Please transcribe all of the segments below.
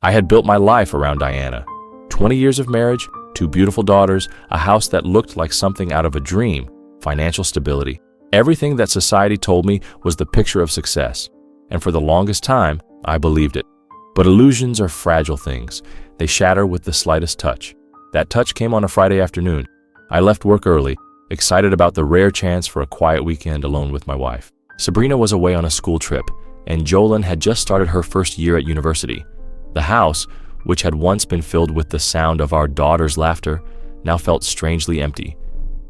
I had built my life around Diana. 20 years of marriage, 2 beautiful daughters, a house that looked like something out of a dream, financial stability. Everything that society told me was the picture of success. And for the longest time, I believed it. But illusions are fragile things. They shatter with the slightest touch. That touch came on a Friday afternoon. I left work early, excited about the rare chance for a quiet weekend alone with my wife. Sabrina was away on a school trip, and Jolyn had just started her first year at university. The house, which had once been filled with the sound of our daughter's laughter, now felt strangely empty.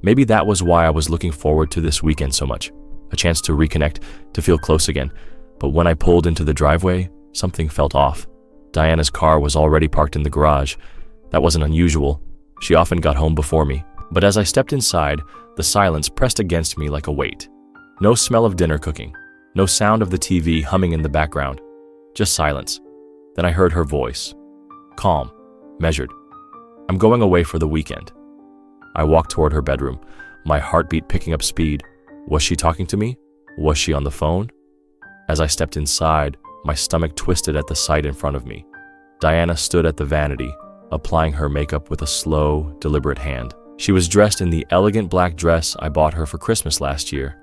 Maybe that was why I was looking forward to this weekend so much. A chance to reconnect, to feel close again. But when I pulled into the driveway, something felt off. Diana's car was already parked in the garage. That wasn't unusual. She often got home before me. But as I stepped inside, the silence pressed against me like a weight. No smell of dinner cooking. No sound of the TV humming in the background. Just silence. Then I heard her voice. Calm, measured. I'm going away for the weekend. I walked toward her bedroom, my heartbeat picking up speed. Was she talking to me? Was she on the phone? As I stepped inside, my stomach twisted at the sight in front of me. Diana stood at the vanity, applying her makeup with a slow, deliberate hand. She was dressed in the elegant black dress I bought her for Christmas last year.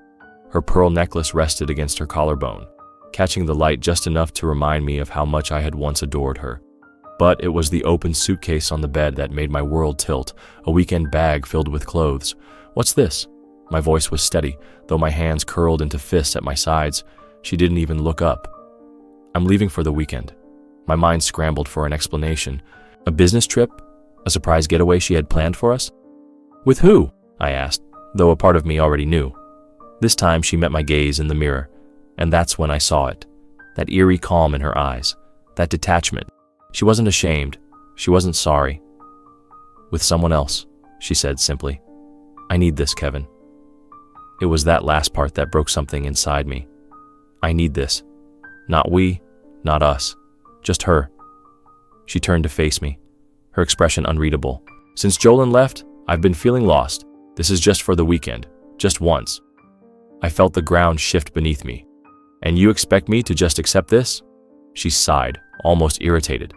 Her pearl necklace rested against her collarbone, catching the light just enough to remind me of how much I had once adored her. But it was the open suitcase on the bed that made my world tilt, a weekend bag filled with clothes. What's this? My voice was steady, though my hands curled into fists at my sides. She didn't even look up. I'm leaving for the weekend. My mind scrambled for an explanation. A business trip? A surprise getaway she had planned for us? With who? I asked, though a part of me already knew. This time she met my gaze in the mirror, and that's when I saw it. That eerie calm in her eyes, that detachment. She wasn't ashamed. She wasn't sorry. With someone else, she said simply. I need this, Kevin. It was that last part that broke something inside me. I need this. Not we, not us, just her. She turned to face me, her expression unreadable. Since Jolyn left, I've been feeling lost. This is just for the weekend, just once. I felt the ground shift beneath me. And you expect me to just accept this? She sighed, almost irritated.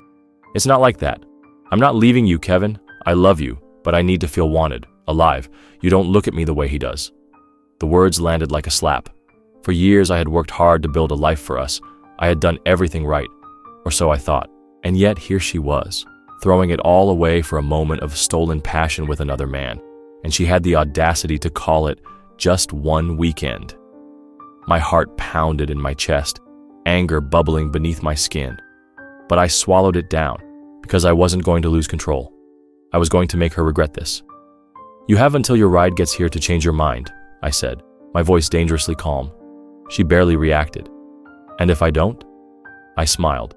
It's not like that. I'm not leaving you, Kevin. I love you, but I need to feel wanted, alive. You don't look at me the way he does. The words landed like a slap. For years I had worked hard to build a life for us. I had done everything right, or so I thought. And yet here she was, throwing it all away for a moment of stolen passion with another man. And she had the audacity to call it just one weekend. My heart pounded in my chest, anger bubbling beneath my skin. But I swallowed it down, because I wasn't going to lose control. I was going to make her regret this. You have until your ride gets here to change your mind, I said, my voice dangerously calm. She barely reacted. And if I don't? I smiled,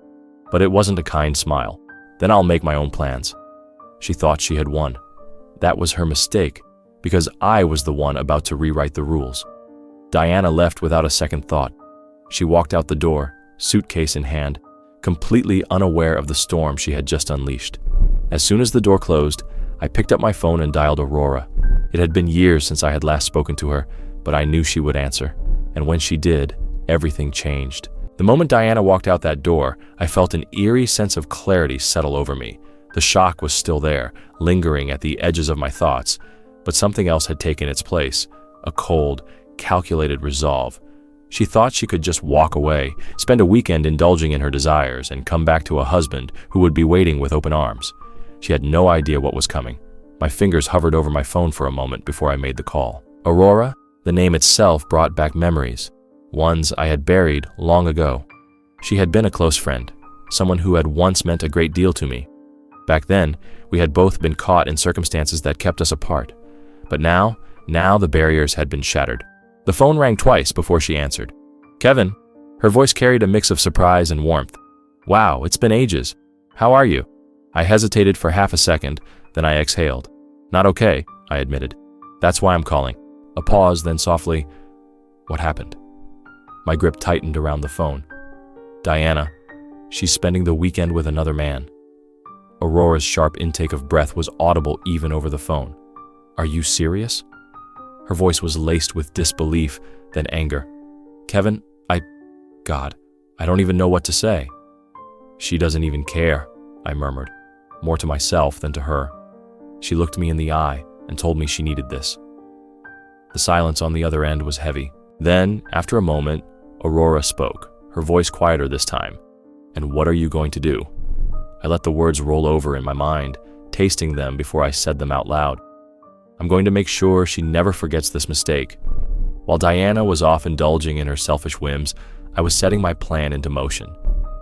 but it wasn't a kind smile. Then I'll make my own plans. She thought she had won. That was her mistake, because I was the one about to rewrite the rules. Diana left without a second thought. She walked out the door, suitcase in hand, completely unaware of the storm she had just unleashed. As soon as the door closed, I picked up my phone and dialed Aurora. It had been years since I had last spoken to her, but I knew she would answer. And when she did, everything changed. The moment Diana walked out that door, I felt an eerie sense of clarity settle over me. The shock was still there, lingering at the edges of my thoughts, but something else had taken its place, a cold, calculated resolve. She thought she could just walk away, spend a weekend indulging in her desires, and come back to a husband who would be waiting with open arms. She had no idea what was coming. My fingers hovered over my phone for a moment before I made the call. Aurora? The name itself brought back memories, ones I had buried long ago. She had been a close friend, someone who had once meant a great deal to me. Back then, we had both been caught in circumstances that kept us apart. But now the barriers had been shattered. The phone rang twice before she answered. Kevin. Her voice carried a mix of surprise and warmth. Wow, it's been ages. How are you? I hesitated for half a second, then I exhaled. Not okay, I admitted. That's why I'm calling. A pause, then softly, what happened? My grip tightened around the phone. Diana. She's spending the weekend with another man. Aurora's sharp intake of breath was audible even over the phone. Are you serious? Her voice was laced with disbelief, then anger. Kevin, God, I don't even know what to say. She doesn't even care, I murmured, more to myself than to her. She looked me in the eye and told me she needed this. The silence on the other end was heavy. Then, after a moment, Aurora spoke, her voice quieter this time. "And what are you going to do?" I let the words roll over in my mind, tasting them before I said them out loud. "I'm going to make sure she never forgets this mistake." While Diana was off indulging in her selfish whims, I was setting my plan into motion.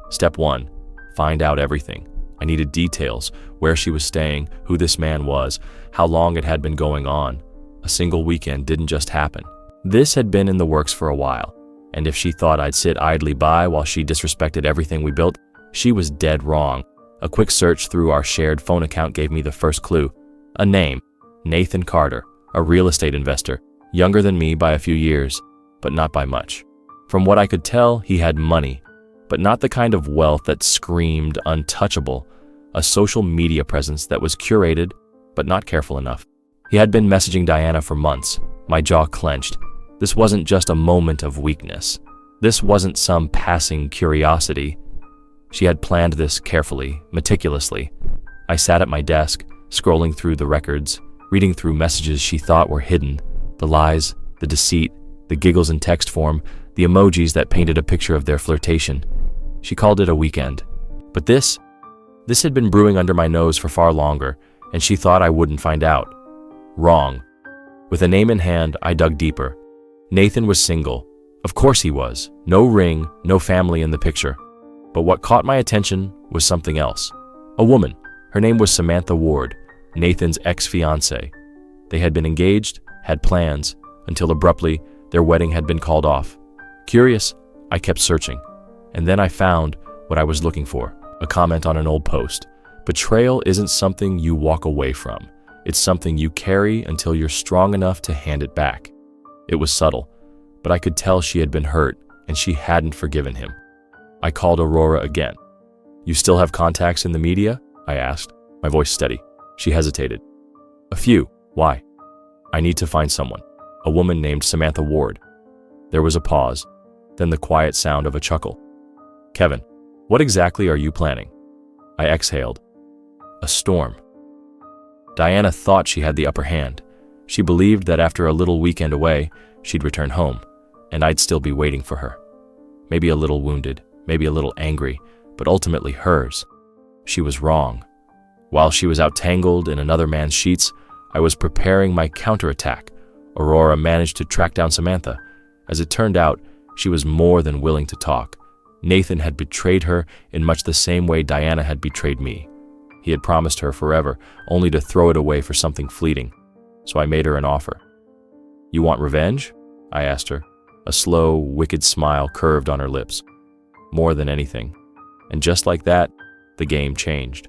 Step 1, find out everything. I needed details, where she was staying, who this man was, how long it had been going on. A single weekend didn't just happen. This had been in the works for a while, and if she thought I'd sit idly by while she disrespected everything we built, she was dead wrong. A quick search through our shared phone account gave me the first clue. A name, Nathan Carter, a real estate investor, younger than me by a few years, but not by much. From what I could tell, he had money, but not the kind of wealth that screamed untouchable, a social media presence that was curated, but not careful enough. He had been messaging Diana for months. My jaw clenched. This wasn't just a moment of weakness. This wasn't some passing curiosity. She had planned this carefully, meticulously. I sat at my desk, scrolling through the records, reading through messages she thought were hidden, the lies, the deceit, the giggles in text form, the emojis that painted a picture of their flirtation. She called it a weekend. But this had been brewing under my nose for far longer, and she thought I wouldn't find out. Wrong. With a name in hand, I dug deeper. Nathan was single. Of course he was. No ring, no family in the picture. But what caught my attention was something else. A woman. Her name was Samantha Ward, Nathan's ex-fiancée. They had been engaged, had plans, until abruptly their wedding had been called off. Curious, I kept searching, and then I found what I was looking for, a comment on an old post. Betrayal isn't something you walk away from. It's something you carry until you're strong enough to hand it back. It was subtle, but I could tell she had been hurt and she hadn't forgiven him. I called Aurora again. "You still have contacts in the media?" I asked, my voice steady. She hesitated. "A few. Why?" "I need to find someone. A woman named Samantha Ward." There was a pause, then the quiet sound of a chuckle. "Kevin, what exactly are you planning?" I exhaled. A storm. Diana thought she had the upper hand. She believed that after a little weekend away, she'd return home, and I'd still be waiting for her. Maybe a little wounded, maybe a little angry, but ultimately hers. She was wrong. While she was out tangled in another man's sheets, I was preparing my counterattack. Aurora managed to track down Samantha. As it turned out, she was more than willing to talk. Nathan had betrayed her in much the same way Diana had betrayed me. He had promised her forever, only to throw it away for something fleeting. So I made her an offer. "You want revenge?" I asked her. A slow, wicked smile curved on her lips. "More than anything." And just like that, the game changed.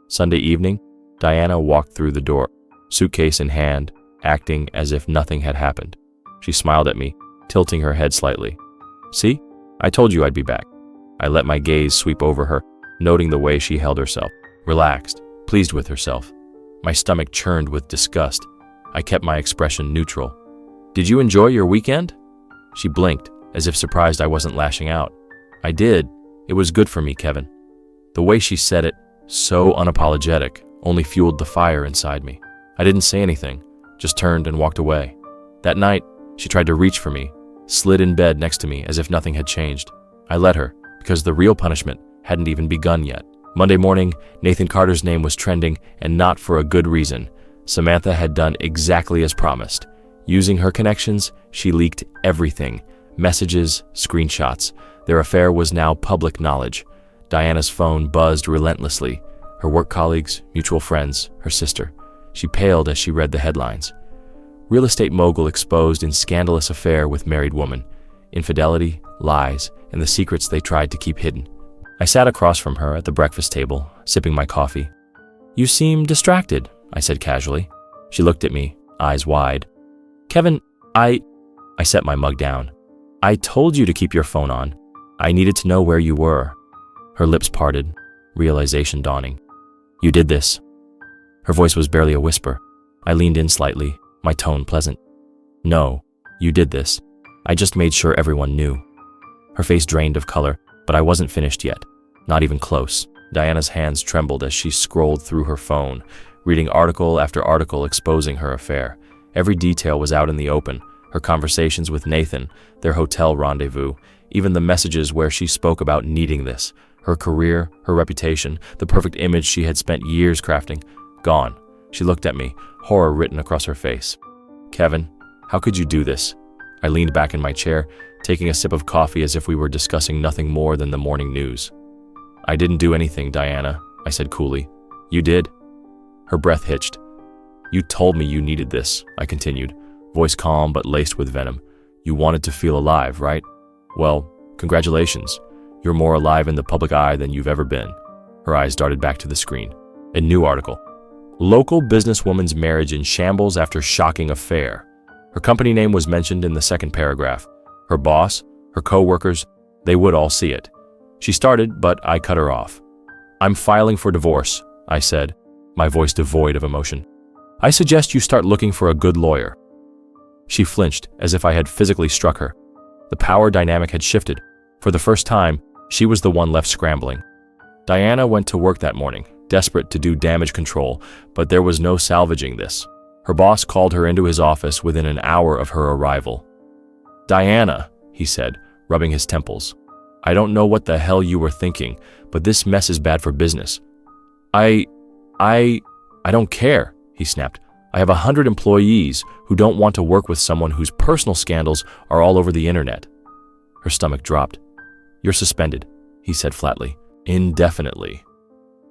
Sunday evening, Diana walked through the door, suitcase in hand, acting as if nothing had happened. She smiled at me, tilting her head slightly. "See? I told you I'd be back." I let my gaze sweep over her, noting the way she held herself, relaxed, pleased with herself. My stomach churned with disgust. I kept my expression neutral. "Did you enjoy your weekend?" She blinked, as if surprised I wasn't lashing out. "I did. It was good for me, Kevin." The way she said it, so unapologetic, only fueled the fire inside me. I didn't say anything, just turned and walked away. That night, she tried to reach for me, slid in bed next to me as if nothing had changed. I let her, because the real punishment hadn't even begun yet. Monday morning, Nathan Carter's name was trending, and not for a good reason. Samantha had done exactly as promised. Using her connections, she leaked everything. Messages, screenshots. Their affair was now public knowledge. Diana's phone buzzed relentlessly. Her work colleagues, mutual friends, her sister. She paled as she read the headlines. Real estate mogul exposed in scandalous affair with married woman. Infidelity, lies, and the secrets they tried to keep hidden. I sat across from her at the breakfast table, sipping my coffee. "You seem distracted," I said casually. She looked at me, eyes wide. "Kevin, I set my mug down. "I told you to keep your phone on. I needed to know where you were." Her lips parted, realization dawning. "You did this." Her voice was barely a whisper. I leaned in slightly, my tone pleasant. "No, you did this. I just made sure everyone knew." Her face drained of color, but I wasn't finished yet. Not even close. Diana's hands trembled as she scrolled through her phone, reading article after article exposing her affair. Every detail was out in the open: her conversations with Nathan, their hotel rendezvous, even the messages where she spoke about needing this. Her career, her reputation, the perfect image she had spent years crafting, gone. She looked at me, horror written across her face. "Kevin, how could you do this?" I leaned back in my chair, taking a sip of coffee as if we were discussing nothing more than the morning news. "I didn't do anything, Diana," I said coolly. "You did?" Her breath hitched. "You told me you needed this," I continued, voice calm but laced with venom. "You wanted to feel alive, right? Well, congratulations. You're more alive in the public eye than you've ever been." Her eyes darted back to the screen. A new article. Local businesswoman's marriage in shambles after shocking affair. Her company name was mentioned in the second paragraph. Her boss, her co-workers, they would all see it. She started, but I cut her off. "I'm filing for divorce," I said, my voice devoid of emotion. "I suggest you start looking for a good lawyer." She flinched, as if I had physically struck her. The power dynamic had shifted. For the first time, she was the one left scrambling. Diana went to work that morning, desperate to do damage control, but there was no salvaging this. Her boss called her into his office within an hour of her arrival. "Diana," he said, rubbing his temples, "I don't know what the hell you were thinking, but this mess is bad for business." I don't care," he snapped. "I have 100 employees who don't want to work with someone whose personal scandals are all over the internet." Her stomach dropped. "You're suspended," he said flatly. "Indefinitely."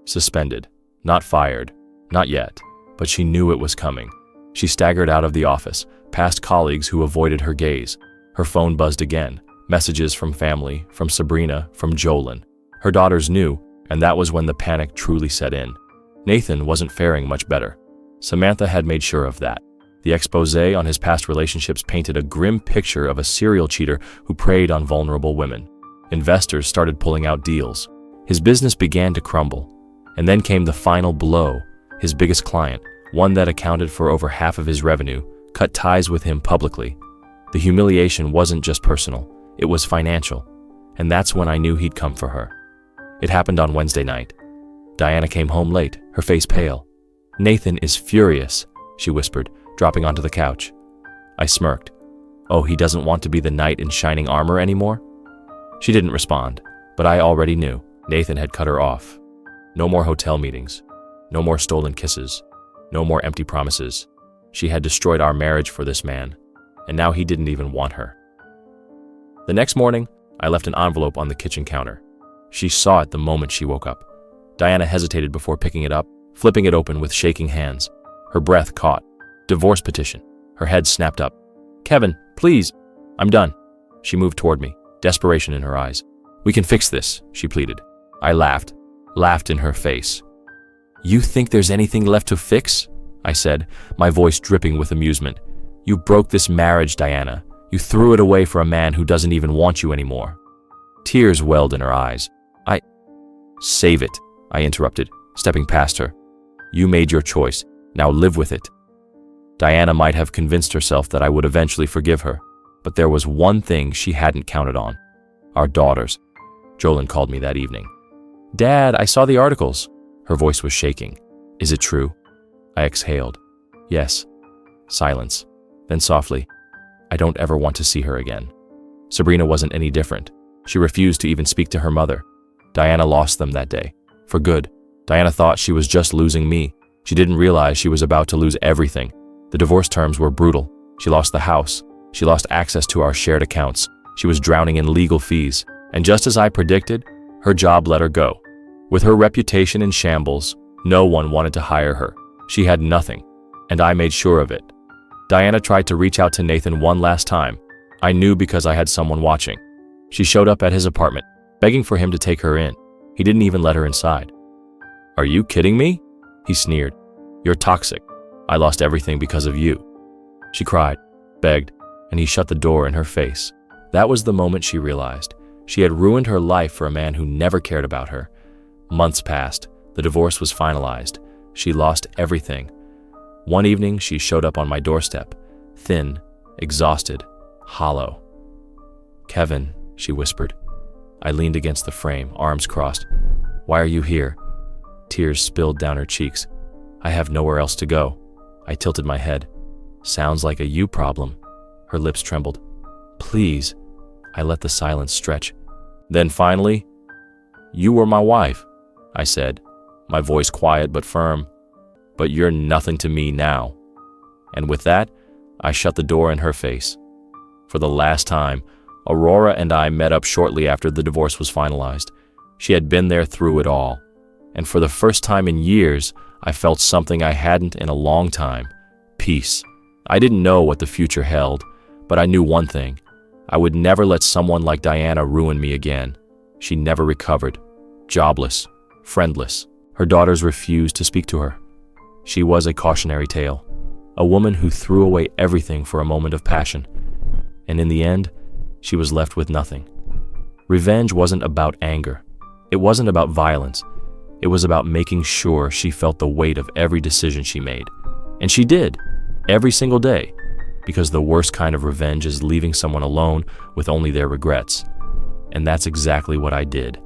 Suspended. Not fired. Not yet. But she knew it was coming. She staggered out of the office, past colleagues who avoided her gaze. Her phone buzzed again. Messages from family, from Sabrina, from Jolyn. Her daughters knew, and that was when the panic truly set in. Nathan wasn't faring much better. Samantha had made sure of that. The exposé on his past relationships painted a grim picture of a serial cheater who preyed on vulnerable women. Investors started pulling out deals. His business began to crumble. And then came the final blow. His biggest client, one that accounted for over half of his revenue, cut ties with him publicly. The humiliation wasn't just personal, it was financial. And that's when I knew he'd come for her. It happened on Wednesday night. Diana came home late, her face pale. "Nathan is furious," she whispered, dropping onto the couch. I smirked. "Oh, he doesn't want to be the knight in shining armor anymore?" She didn't respond, but I already knew. Nathan had cut her off. No more hotel meetings. No more stolen kisses. No more empty promises. She had destroyed our marriage for this man, and now he didn't even want her. The next morning, I left an envelope on the kitchen counter. She saw it the moment she woke up. Diana hesitated before picking it up, flipping it open with shaking hands. Her breath caught. Divorce petition. Her head snapped up. "Kevin, please, I'm done." She moved toward me, desperation in her eyes. "We can fix this," she pleaded. I laughed in her face. "You think there's anything left to fix?" I said, my voice dripping with amusement. "You broke this marriage, Diana. You threw it away for a man who doesn't even want you anymore." Tears welled in her eyes. "Save it," I interrupted, stepping past her. "You made your choice. Now live with it." Diana might have convinced herself that I would eventually forgive her, but there was one thing she hadn't counted on. Our daughters. Jolyn called me that evening. "Dad, I saw the articles." Her voice was shaking. "Is it true?" I exhaled. "Yes." Silence. Then softly, "I don't ever want to see her again." Sabrina wasn't any different. She refused to even speak to her mother. Diana lost them that day. For good. Diana thought she was just losing me. She didn't realize she was about to lose everything. The divorce terms were brutal. She lost the house. She lost access to our shared accounts. She was drowning in legal fees. And just as I predicted, her job let her go. With her reputation in shambles, no one wanted to hire her. She had nothing, and I made sure of it. Diana tried to reach out to Nathan one last time. I knew because I had someone watching. She showed up at his apartment, begging for him to take her in. He didn't even let her inside. "Are you kidding me?" He sneered. "You're toxic. I lost everything because of you." She cried, begged, and he shut the door in her face. That was the moment she realized. She had ruined her life for a man who never cared about her. Months passed. The divorce was finalized. She lost everything. One evening, she showed up on my doorstep, thin, exhausted, hollow. "Kevin," she whispered. I leaned against the frame, arms crossed. Why are you here?" Tears spilled down her cheeks. "I have nowhere else to go." I tilted my head. "Sounds like a you problem." Her lips trembled. "Please." I let the silence stretch. Then finally, "You were my wife," I said, my voice quiet but firm. "But you're nothing to me now." And with that, I shut the door in her face. For the last time, Aurora and I met up shortly after the divorce was finalized. She had been there through it all. And for the first time in years, I felt something I hadn't in a long time: peace. I didn't know what the future held, but I knew one thing: I would never let someone like Diana ruin me again. She never recovered. Jobless, friendless. Her daughters refused to speak to her. She was a cautionary tale, a woman who threw away everything for a moment of passion. And in the end, she was left with nothing. Revenge wasn't about anger. It wasn't about violence. It was about making sure she felt the weight of every decision she made. And she did, every single day, because the worst kind of revenge is leaving someone alone with only their regrets. And that's exactly what I did.